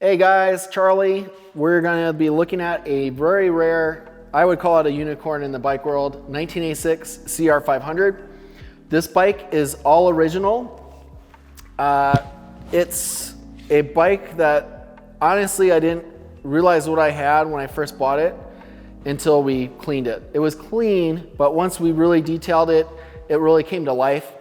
Hey guys, Charlie. We're going to be looking at a very rare, I would call it a unicorn in the bike world, 1986 CR500. This bike is all original. It's a bike that honestly I didn't realize what I had when I first bought it until we cleaned it. It was clean, but once we really detailed it, it really came to life.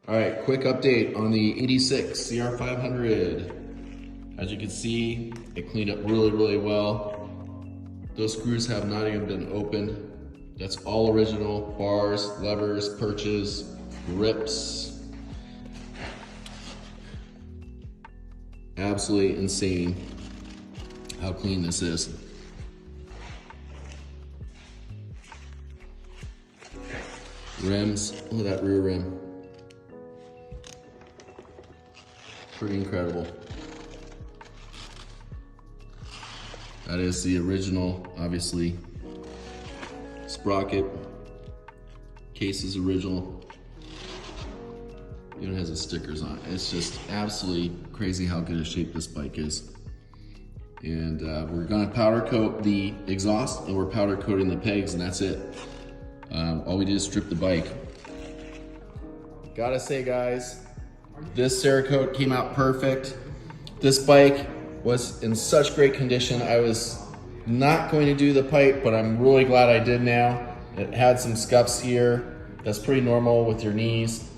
All right, quick update on the 86 CR500. As you can see, it cleaned up really well. Those screws have not even been opened. That's all original, bars, levers, perches, grips. Absolutely insane how clean this is. Rims, look at that rear rim. Pretty incredible. That is the original, obviously. Sprocket. Case is original. Even has the stickers on it. It's just absolutely crazy how good a shape this bike is. And we're gonna powder coat the exhaust and we're powder coating the pegs and that's it. All we did is strip the bike. Gotta say guys, this cerakote came out perfect. This bike was in such great condition. I was not going to do the pipe, but I'm really glad I did now. It had some scuffs here. That's pretty normal with your knees.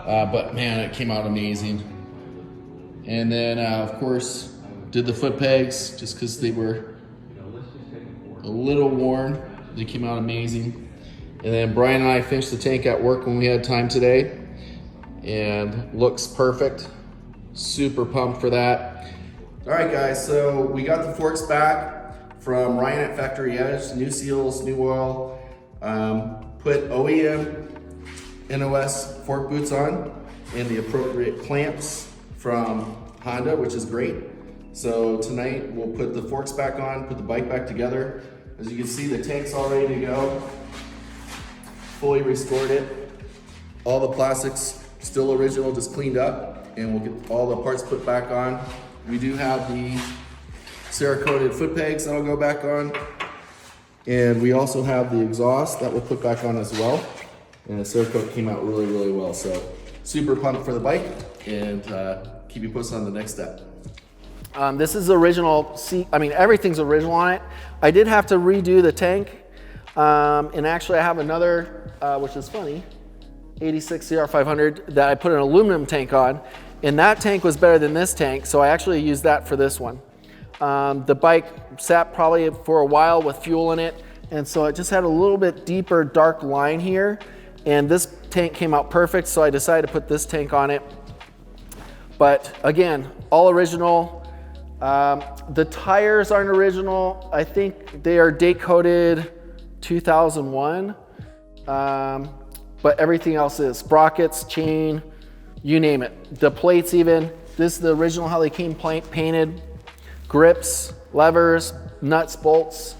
But man, it came out amazing. And then of course, did the foot pegs just because they were a little worn. They came out amazing. And then Brian and I finished the tank at work when we had time today. And looks perfect. Super pumped for that. All right guys, so we got the forks back from Ryan at Factory Edge, new seals, new oil. Put OEM NOS fork boots on and the appropriate clamps from Honda, which is great. So tonight we'll put the forks back on, put the bike back together. As you can see, the tank's all ready to go. Fully restored it. All the plastics still original, just cleaned up, and we'll get all the parts put back on. We do have the cerakoted foot pegs that'll go back on, and we also have the exhaust that we'll put back on as well. And the cerakote came out really well, so super pumped for the bike, and keep you posted on the next step. This is original seat. I mean, everything's original on it. I did have to redo the tank, and actually I have another, which is funny, 86 CR500 that I put an aluminum tank on, and that tank was better than this tank, so I actually used that for this one. The bike sat probably for a while with fuel in it, and so it just had a little bit deeper dark line here, and this tank came out perfect, so I decided to put this tank on it. But again, all original. The tires aren't original. I think they are date coded 2001. But everything else is sprockets, chain, you name it. The plates even, this is the original how they came painted. Grips, levers, nuts, bolts.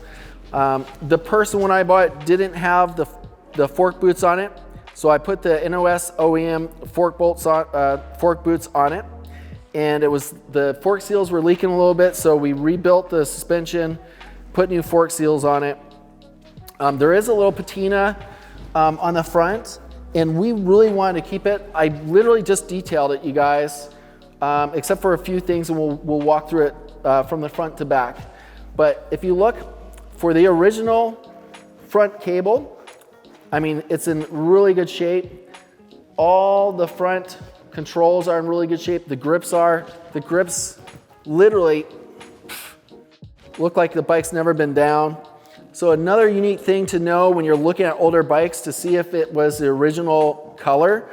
The person when I bought it didn't have the fork boots on it, so I put the NOS OEM fork boots on it, and it was the fork seals were leaking a little bit, so we rebuilt the suspension, put new fork seals on it. There is a little patina on the front, and we really wanted to keep it. I literally just detailed it, you guys, except for a few things, and we'll walk through it from the front to back. But if you look for the original front cable, I mean, it's in really good shape. All the front controls are in really good shape. The grips literally look like the bike's never been down. So another unique thing to know when you're looking at older bikes to see if it was the original color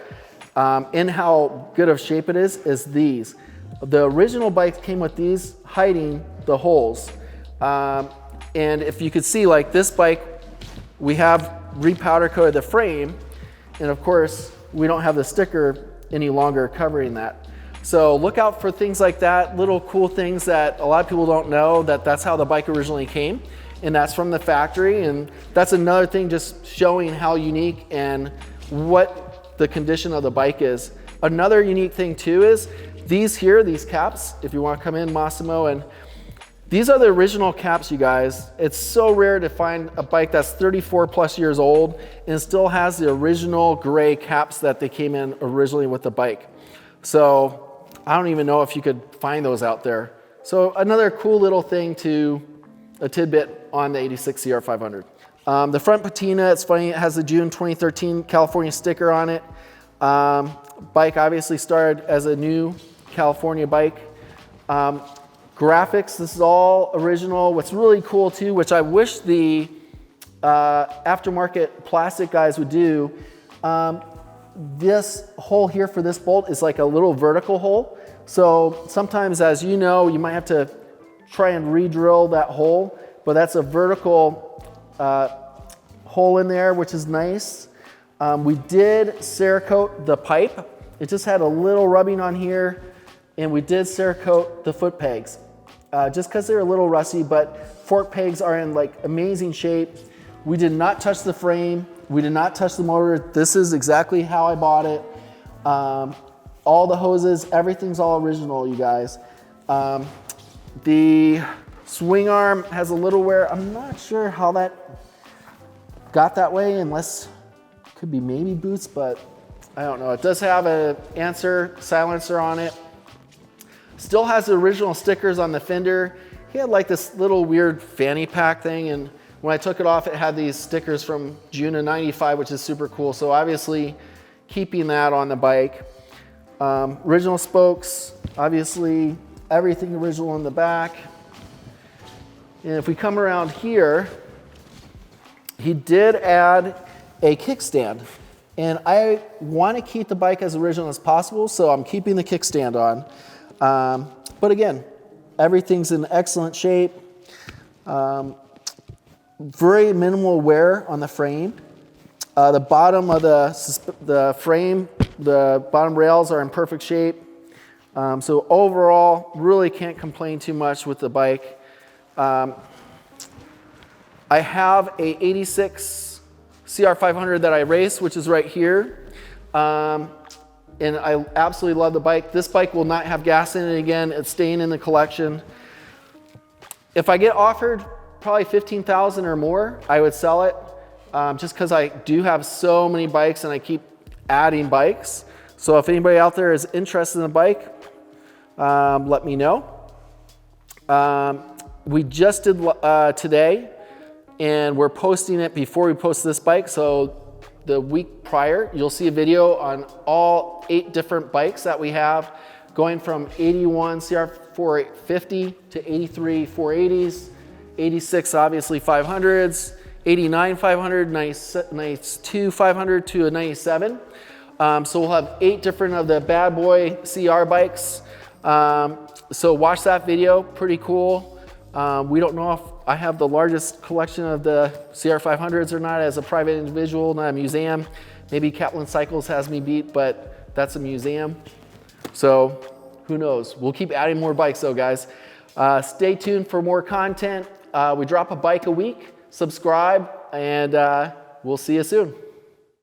and how good of shape it is these. The original bikes came with these hiding the holes. And if you could see, like this bike, we have repowder coated the frame, and of course, we don't have the sticker any longer covering that. So look out for things like that, little cool things that a lot of people don't know, that's how the bike originally came, and that's from the factory. And that's another thing, just showing how unique and what the condition of the bike is. Another unique thing too is these caps, if you want to come in, Massimo, and these are the original caps, you guys. It's so rare to find a bike that's 34 plus years old and still has the original gray caps that they came in originally with the bike. So I don't even know if you could find those out there. So another cool little thing a tidbit on the 86 CR500. The front patina, it's funny, it has the June 2013 California sticker on it. Bike obviously started as a new California bike. Graphics, this is all original. What's really cool too, which I wish the aftermarket plastic guys would do, this hole here for this bolt is like a little vertical hole. So sometimes, as you know, you might have to try and re-drill that hole, but that's a vertical hole in there, which is nice. We did cerakote the pipe. It just had a little rubbing on here, and we did cerakote the foot pegs just because they're a little rusty, but fork pegs are in like amazing shape. We did not touch the frame. We did not touch the motor. This is exactly how I bought it. All the hoses, everything's all original, you guys. The swing arm has a little wear. I'm not sure how that got that way, unless could be maybe boots, but I don't know. It does have an answer silencer on it. Still has the original stickers on the fender. He had like this little weird fanny pack thing, and when I took it off, it had these stickers from June of '95, which is super cool. So obviously keeping that on the bike. Original spokes, obviously everything original in the back. And if we come around here, he did add a kickstand. And I want to keep the bike as original as possible, so I'm keeping the kickstand on. But again, everything's in excellent shape. Very minimal wear on the frame. The bottom of the frame, the bottom rails are in perfect shape. So overall, really can't complain too much with the bike. I have a 86 CR500 that I race, which is right here. And I absolutely love the bike. This bike will not have gas in it again. It's staying in the collection. If I get offered probably 15,000 or more, I would sell it, just because I do have so many bikes and I keep adding bikes. So if anybody out there is interested in a bike, let me know. We just did today, and we're posting it before we post this bike. So the week prior, you'll see a video on all 8 different bikes that we have, going from 81 CR450 to 83 480s, 86 obviously 500s, 89 500, 92 500 to a 97. So we'll have 8 different of the bad boy CR bikes. So watch that video, pretty cool. We don't know if I have the largest collection of the CR500s or not as a private individual, not a museum. Maybe Catlin Cycles has me beat, but that's a museum. So who knows? We'll keep adding more bikes though, guys. Stay tuned for more content. We drop a bike a week. Subscribe, and we'll see you soon.